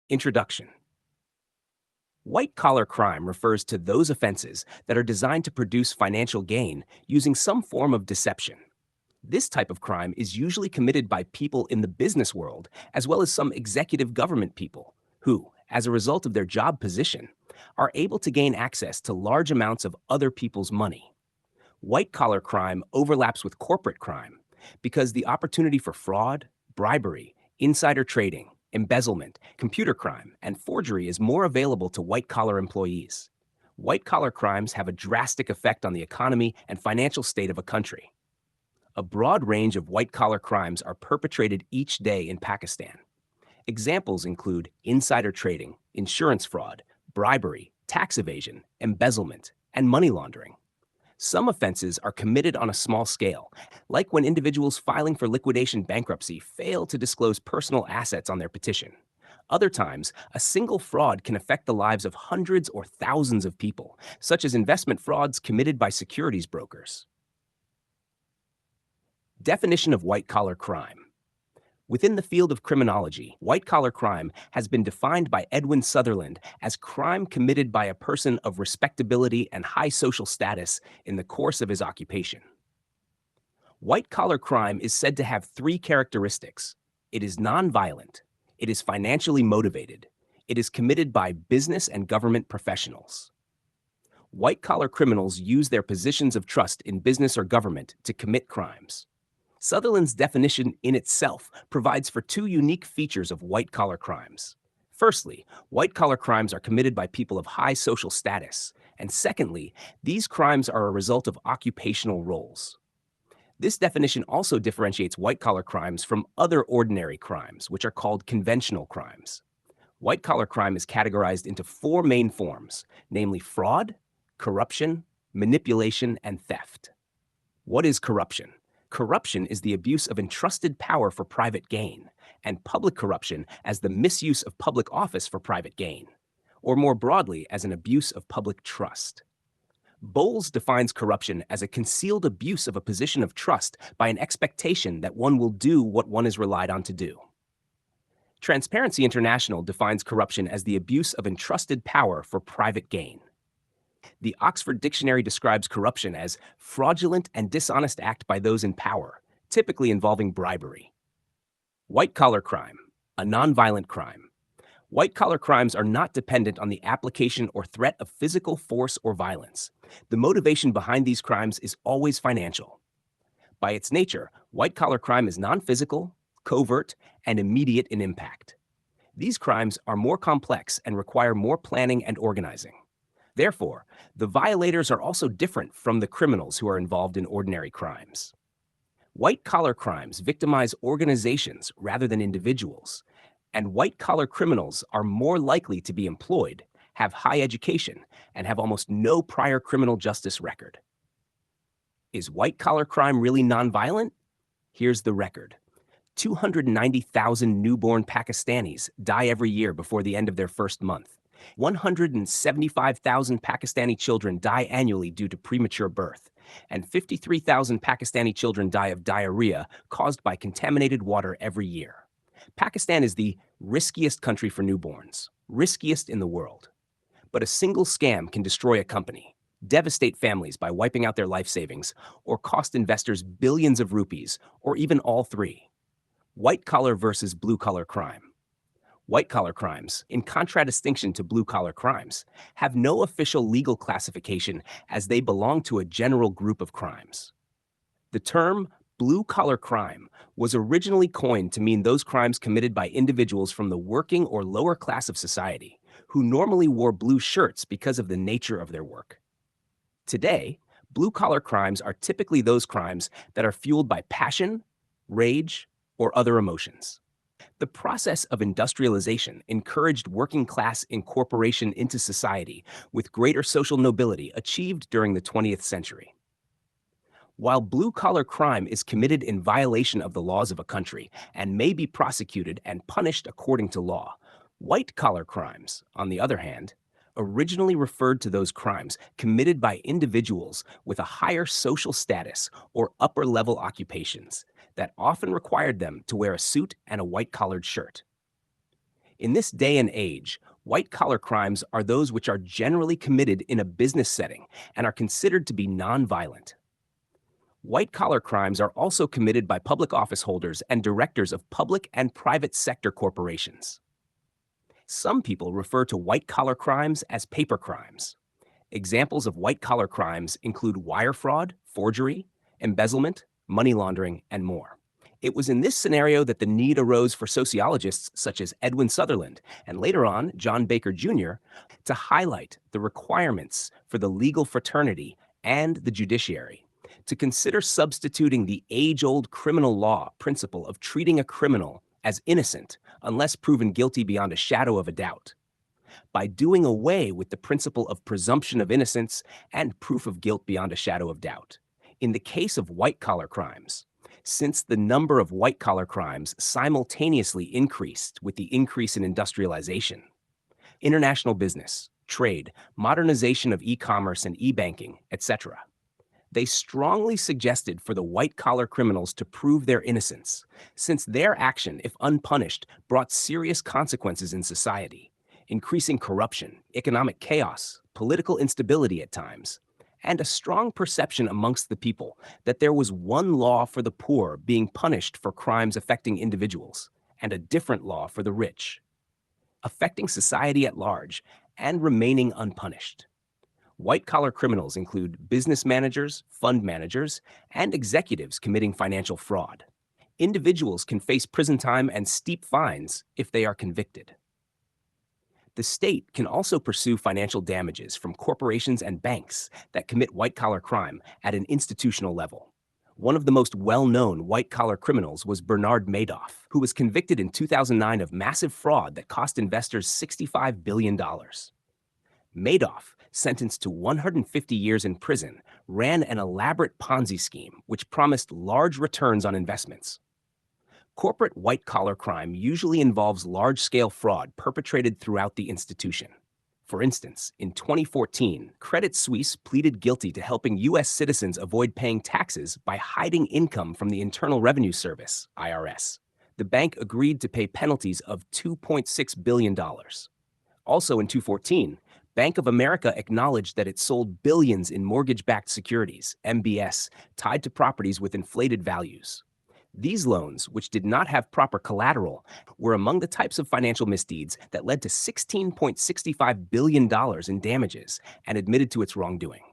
Introduction. White-collar crime refers to those offenses that are designed to produce financial gain using some form of deception. This type of crime is usually committed by people in the business world, as well as some executive government people, who, as a result of their job position, are able to gain access to large amounts of other people's money. White-collar crime overlaps with corporate crime because the opportunity for fraud, bribery, insider trading, embezzlement, computer crime, and forgery is more available to white-collar employees. White-collar crimes have a drastic effect on the economy and financial state of a country. A broad range of white-collar crimes are perpetrated each day in Pakistan. Examples include insider trading, insurance fraud, bribery, tax evasion, embezzlement, and money laundering. Some offenses are committed on a small scale, like when individuals filing for liquidation bankruptcy fail to disclose personal assets on their petition. Other times, a single fraud can affect the lives of hundreds or thousands of people, such as investment frauds committed by securities brokers. Definition of white-collar crime. Within the field of criminology, white-collar crime has been defined by Edwin Sutherland as crime committed by a person of respectability and high social status in the course of his occupation. White-collar crime is said to have three characteristics. It is nonviolent, it is financially motivated, it is committed by business and government professionals. White-collar criminals use their positions of trust in business or government to commit crimes. Sutherland's definition in itself provides for two unique features of white-collar crimes. Firstly, white-collar crimes are committed by people of high social status, and secondly, these crimes are a result of occupational roles. This definition also differentiates white-collar crimes from other ordinary crimes, which are called conventional crimes. White-collar crime is categorized into four main forms, namely fraud, corruption, manipulation, and theft. What is corruption? Corruption is the abuse of entrusted power for private gain, and public corruption as the misuse of public office for private gain, or more broadly, as an abuse of public trust. Bowles defines corruption as a concealed abuse of a position of trust by an expectation that one will do what one is relied on to do. Transparency International defines corruption as the abuse of entrusted power for private gain. The Oxford Dictionary describes corruption as fraudulent and dishonest act by those in power, typically involving bribery. White-collar crime, a nonviolent crime. White-collar crimes are not dependent on the application or threat of physical force or violence. The motivation behind these crimes is always financial. By its nature, white-collar crime is non-physical, covert, and immediate in impact. These crimes are more complex and require more planning and organizing. Therefore, the violators are also different from the criminals who are involved in ordinary crimes. White-collar crimes victimize organizations rather than individuals, and white-collar criminals are more likely to be employed, have high education, and have almost no prior criminal justice record. Is white-collar crime really nonviolent? Here's the record. 290,000 newborn Pakistanis die every year before the end of their first month. 175,000 Pakistani children die annually due to premature birth, and 53,000 Pakistani children die of diarrhea caused by contaminated water every year. Pakistan is the riskiest country for newborns, riskiest in the world. But a single scam can destroy a company, devastate families by wiping out their life savings, or cost investors billions of rupees, or even all three. White-collar versus blue-collar crime. White-collar crimes, in contradistinction to blue-collar crimes, have no official legal classification as they belong to a general group of crimes. The term blue-collar crime was originally coined to mean those crimes committed by individuals from the working or lower class of society, who normally wore blue shirts because of the nature of their work. Today, blue-collar crimes are typically those crimes that are fueled by passion, rage, or other emotions. The process of industrialization encouraged working-class incorporation into society with greater social nobility achieved during the 20th century. While blue-collar crime is committed in violation of the laws of a country and may be prosecuted and punished according to law, white-collar crimes, on the other hand, originally referred to those crimes committed by individuals with a higher social status or upper-level occupations that often required them to wear a suit and a white-collared shirt. In this day and age, white-collar crimes are those which are generally committed in a business setting and are considered to be nonviolent. White-collar crimes are also committed by public office holders and directors of public and private sector corporations. Some people refer to white-collar crimes as paper crimes. Examples of white-collar crimes include wire fraud, forgery, embezzlement, money laundering, and more. It was in this scenario that the need arose for sociologists such as Edwin Sutherland and later on John Baker Jr. to highlight the requirements for the legal fraternity and the judiciary, to consider substituting the age-old criminal law principle of treating a criminal as innocent unless proven guilty beyond a shadow of a doubt, by doing away with the principle of presumption of innocence and proof of guilt beyond a shadow of doubt. In the case of white-collar crimes, since the number of white-collar crimes simultaneously increased with the increase in industrialization, international business, trade, modernization of e-commerce and e-banking, etc., they strongly suggested for the white-collar criminals to prove their innocence, since their action, if unpunished, brought serious consequences in society, increasing corruption, economic chaos, political instability at times, and a strong perception amongst the people that there was one law for the poor being punished for crimes affecting individuals, and a different law for the rich, affecting society at large and remaining unpunished. White-collar criminals include business managers, fund managers, and executives committing financial fraud. Individuals can face prison time and steep fines if they are convicted. The state can also pursue financial damages from corporations and banks that commit white-collar crime at an institutional level. One of the most well-known white-collar criminals was Bernard Madoff, who was convicted in 2009 of massive fraud that cost investors $65 billion. Madoff, sentenced to 150 years in prison, ran an elaborate Ponzi scheme which promised large returns on investments. Corporate white-collar crime usually involves large-scale fraud perpetrated throughout the institution. For instance, in 2014, Credit Suisse pleaded guilty to helping U.S. citizens avoid paying taxes by hiding income from the Internal Revenue Service, IRS. The bank agreed to pay penalties of $2.6 billion. Also in 2014, Bank of America acknowledged that it sold billions in mortgage-backed securities, MBS, tied to properties with inflated values. These loans, which did not have proper collateral, were among the types of financial misdeeds that led to $16.65 billion in damages and admitted to its wrongdoing.